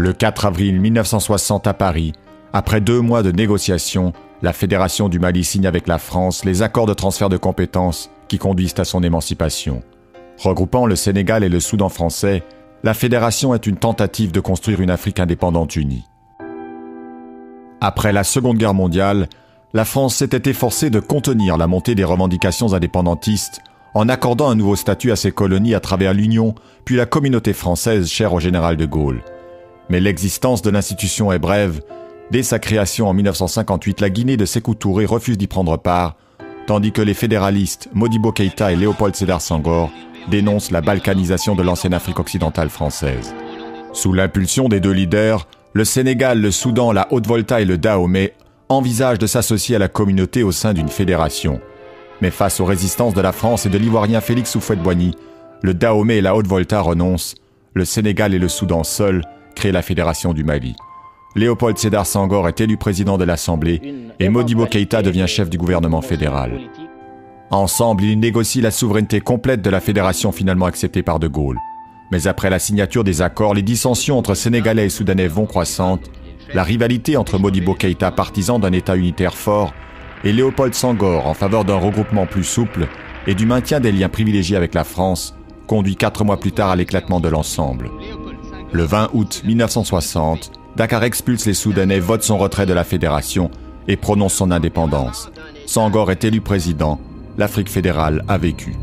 Le 4 avril 1960 à Paris, après 2 mois de négociations, la Fédération du Mali signe avec la France les accords de transfert de compétences qui conduisent à son émancipation. Regroupant le Sénégal et le Soudan français, la Fédération est une tentative de construire une Afrique indépendante unie. Après la Seconde Guerre mondiale, la France s'était efforcée de contenir la montée des revendications indépendantistes en accordant un nouveau statut à ses colonies à travers l'Union, puis la communauté française chère au général de Gaulle. Mais l'existence de l'institution est brève. Dès sa création en 1958, la Guinée de Sékou Touré refuse d'y prendre part, tandis que les fédéralistes Modibo Keïta et Léopold Sédar Senghor dénoncent la balkanisation de l'ancienne Afrique occidentale française. Sous l'impulsion des 2 leaders, le Sénégal, le Soudan, la Haute-Volta et le Dahomey envisagent de s'associer à la communauté au sein d'une fédération. Mais face aux résistances de la France et de l'Ivoirien Félix Houphouët-Boigny, le Dahomey et la Haute-Volta renoncent, le Sénégal et le Soudan seuls créent la Fédération du Mali. Léopold Sédar Senghor est élu président de l'Assemblée et Modibo Keïta devient chef du gouvernement fédéral. Ensemble, ils négocient la souveraineté complète de la fédération finalement acceptée par de Gaulle. Mais après la signature des accords, les dissensions entre Sénégalais et Soudanais vont croissantes, la rivalité entre Modibo Keïta, partisan d'un État unitaire fort, et Léopold Senghor en faveur d'un regroupement plus souple et du maintien des liens privilégiés avec la France, conduit 4 mois plus tard à l'éclatement de l'ensemble. Le 20 août 1960, Dakar expulse les Soudanais, vote son retrait de la Fédération et prononce son indépendance. Senghor est élu président. L'Afrique fédérale a vécu.